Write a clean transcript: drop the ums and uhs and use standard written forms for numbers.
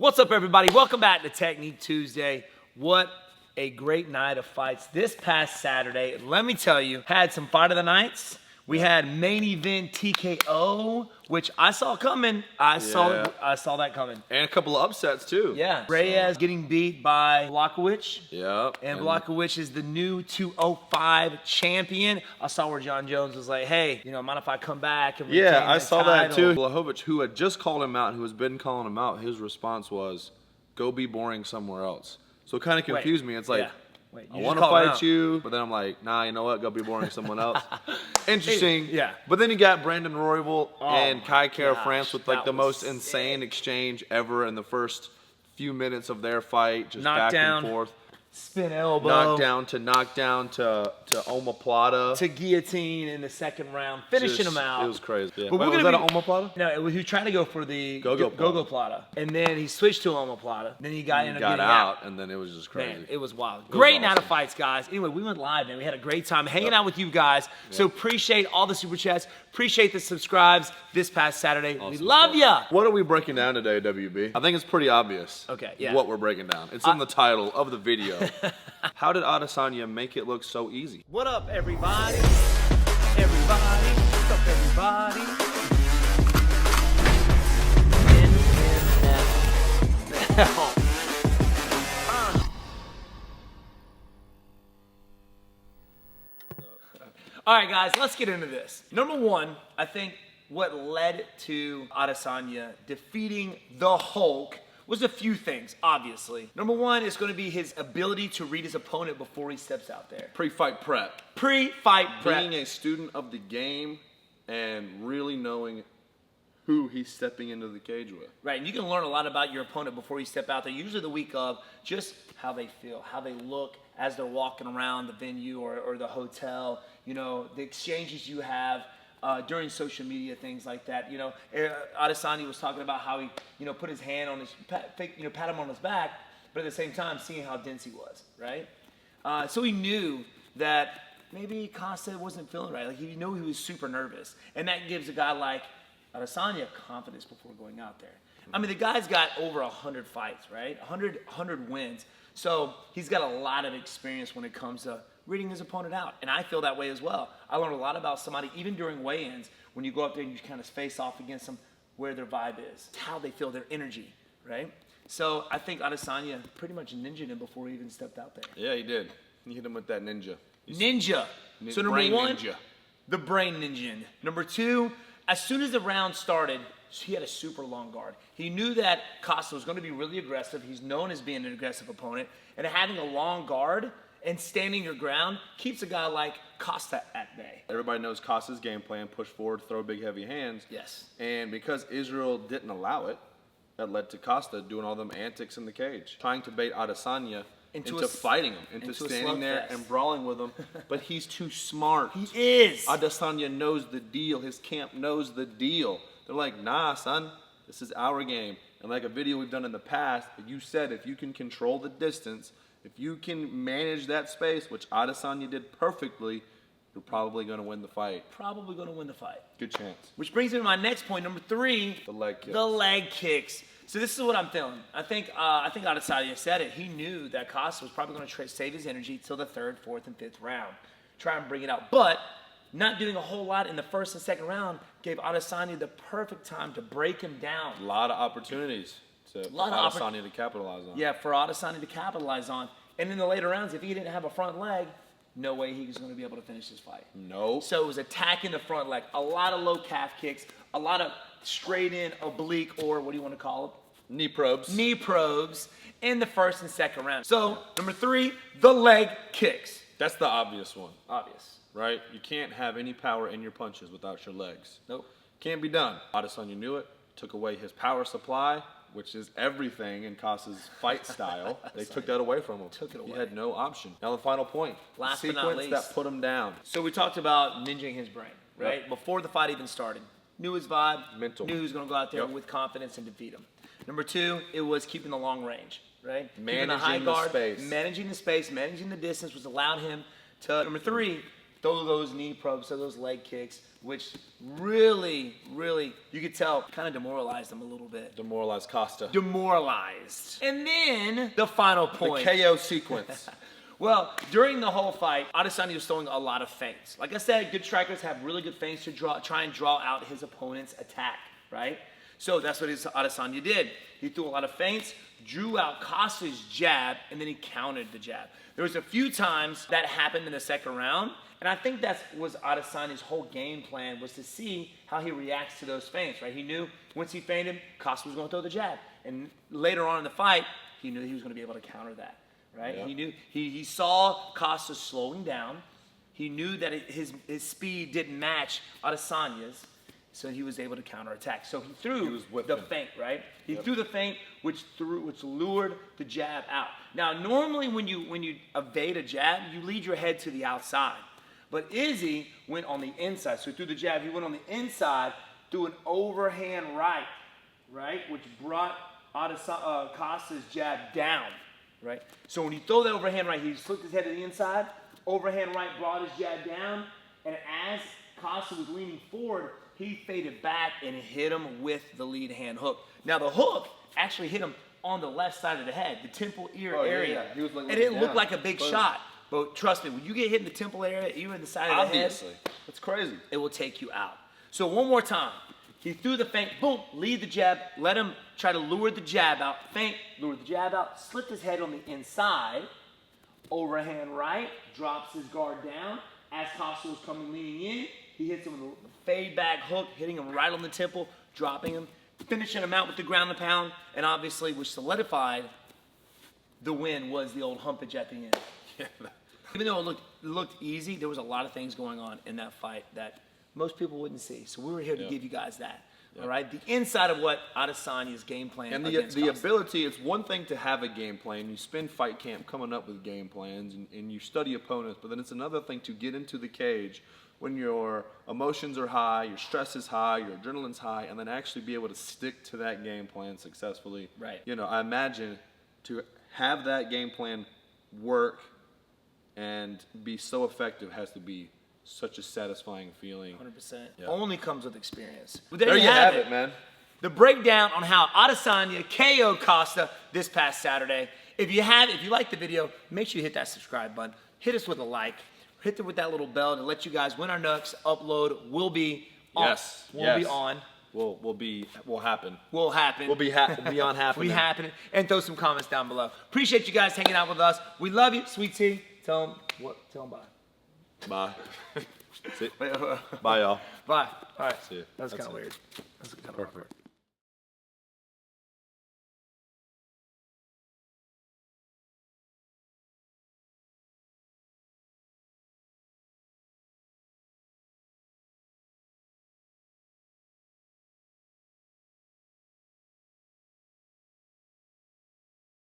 What's up, everybody? Welcome back to Technique Tuesday. What a great night of fights this past Saturday. Let me tell you, had some fight of the nights. We had main event TKO, which I saw coming. I saw that coming. And a couple of upsets, too. Yeah. Reyes getting beat by Blachowicz. Yep. And Blachowicz is the new 205 champion. I saw where John Jones was like, hey, mind if I come back and retain I the saw title? that, too. Blachowicz, who had just called him out, who has been calling him out, his response was, go be boring somewhere else. So it kind of confused me. It's like, I want to fight you, but then I'm like, nah, you know what? Go be boring someone else. Interesting. Yeah. But then you got Brandon Royval and Kai Kara France with like the most sick. insane exchange ever in the first few minutes of their fight, just Knockdown, back and forth. Spin elbow. Knockdown to omoplata. To guillotine in the second round, finishing him out. It was crazy. Yeah. But was that an omoplata? No, he was trying to go for the Go-go plata. And then he switched to omoplata. Then he got out, and then it was just crazy. Man, it was wild. Great night of fights, guys. Anyway, we went live, man. We had a great time hanging out with you guys. So appreciate all the super chats. Appreciate the subscribes this past Saturday. Awesome. We love ya. What are we breaking down today, WB? I think it's pretty obvious. Okay, yeah. What we're breaking down. It's in the title of the video. How did Adesanya make it look so easy? What up, everybody? Everybody. What's up, everybody? All right, guys, let's get into this. Number one, I think what led to Adesanya defeating the Hulk was a few things, obviously. Number one is going to be his ability to read his opponent before he steps out there. Pre-fight prep. Pre-fight prep. Being a student of the game and really knowing who he's stepping into the cage with. Right, and you can learn a lot about your opponent before you step out there, usually the week of, just how they feel, how they look as they're walking around the venue or the hotel, the exchanges you have during social media, things like that. Adesanya was talking about how he, put his hand on his, pat him on his back, but at the same time, seeing how dense he was, right? So he knew that maybe Costa wasn't feeling right. Like, he knew he was super nervous. And that gives a guy like Adesanya confidence before going out there. I mean, the guy's got over 100 fights, right? 100 wins. So he's got a lot of experience when it comes to reading his opponent out. And I feel that way as well. I learned a lot about somebody, even during weigh-ins, when you go up there and you kind of face off against them, where their vibe is, how they feel, their energy, right? So I think Adesanya pretty much ninja'd him before he even stepped out there. Yeah, he did. He hit him with that ninja. So number one, the brain ninja. Number two, as soon as the round started, he had a super long guard. He knew that Costa was going to be really aggressive. He's known as being an aggressive opponent. And having a long guard and standing your ground keeps a guy like Costa at bay. Everybody knows Costa's game plan, push forward, throw big heavy hands. Yes. And because Israel didn't allow it, that led to Costa doing all them antics in the cage, trying to bait Adesanya into fighting him, into standing there and brawling with him. But he's too smart. He is. Adesanya knows the deal. His camp knows the deal. They're like, nah, son, this is our game. And like a video we've done in the past, you said if you can control the distance, if you can manage that space, which Adesanya did perfectly, you're probably going to win the fight. Probably going to win the fight. Good chance. Which brings me to my next point, number three. The leg kicks. The leg kicks. So this is what I'm feeling. I think Adesanya said it. He knew that Costa was probably going to save his energy till the third, fourth, and fifth round. Try and bring it out. But not doing a whole lot in the first and second round gave Adesanya the perfect time to break him down. A lot of opportunities for Adesanya to capitalize on. Yeah, for Adesanya to capitalize on. And in the later rounds, if he didn't have a front leg, no way he was going to be able to finish this fight. No. So it was attacking the front leg. A lot of low calf kicks, a lot of straight in oblique, or what do you want to call it? Knee probes. Knee probes in the first and second round. So number three, the leg kicks. That's the obvious one. Obvious. Right? You can't have any power in your punches without your legs. Nope. Can't be done. Adesanya knew it, took away his power supply, which is everything in Costa's fight style. They took that away from him. Took it away. He had no option. Now the final point. Last the but not sequence least. that put him down. So we talked about ninjing his brain, right? Yep. Before the fight even started. Knew his vibe. Mental. Knew he was going to go out there with confidence and defeat him. Number two, it was keeping the long range, right? Managing Keeping the high guard, space. managing the space, managing the distance, which allowed him to. Number three, throw those knee probes, throw those leg kicks, which really, you could tell, kind of demoralized him a little bit. Demoralized Costa. Demoralized. And then the final point. The KO sequence. Well, during the whole fight, Adesanya was throwing a lot of feints. Like I said, good strikers have really good feints to try and draw out his opponent's attack, right? So that's what Adesanya did. He threw a lot of feints, drew out Costa's jab, and then he countered the jab. There was a few times that happened in the second round, and I think that was Adesanya's whole game plan, was to see how he reacts to those feints, right? He knew once he feinted him, Costa was going to throw the jab. And later on in the fight, he knew he was going to be able to counter that, right? Yeah. He knew he saw Costa slowing down. He knew that his speed didn't match Adesanya's, so he was able to counterattack. So he threw the feint, right? He threw the feint, which lured the jab out. Now, normally when you evade a jab, you lead your head to the outside. But Izzy went on the inside. So he threw the jab. He went on the inside, threw an overhand right, which brought Costa's jab down, right? So when you throw that overhand right, he flipped his head to the inside. Overhand right brought his jab down, and as Costa was leaning forward, he faded back and hit him with the lead hand hook. Now the hook actually hit him on the left side of the head, the temple ear area. Yeah. He was like, and it looked like a big shot. But trust me, when you get hit in the temple area, even the side of the head, it's crazy. It will take you out. So one more time. He threw the feint, boom, lead the jab, let him try to lure the jab out, feint, lure the jab out, slipped his head on the inside, overhand right, drops his guard down. As Costa was coming leaning in, he hits him with a fade back hook, hitting him right on the temple, dropping him, finishing him out with the ground and pound, and obviously which solidified the win was the old humpage at the end. Yeah. Even though it looked easy, there was a lot of things going on in that fight that most people wouldn't see. So we were here to give you guys that. All right, the inside of what Adesanya's game plan and against the Costa. ability. It's one thing to have a game plan. You spend fight camp coming up with game plans and you study opponents, but then it's another thing to get into the cage when your emotions are high, your stress is high, your adrenaline's high, and then actually be able to stick to that game plan successfully. Right. You know, I imagine to have that game plan work and be so effective has to be such a satisfying feeling. 100%. Yeah. Only comes with experience. But There you have it, man. The breakdown on how Adesanya KO'd Costa this past Saturday. If you like the video, make sure you hit that subscribe button. Hit us with a like. Hit it with that little bell to let you guys when our next upload will be on. Yes. We'll be on. We'll happen. Will happen. We'll be on happening. We happening. And throw some comments down below. Appreciate you guys hanging out with us. We love you, Sweet Tea. Tell them bye. Bye. Bye, y'all. Bye. All right. See you. That was kind of weird. That was kind of awkward.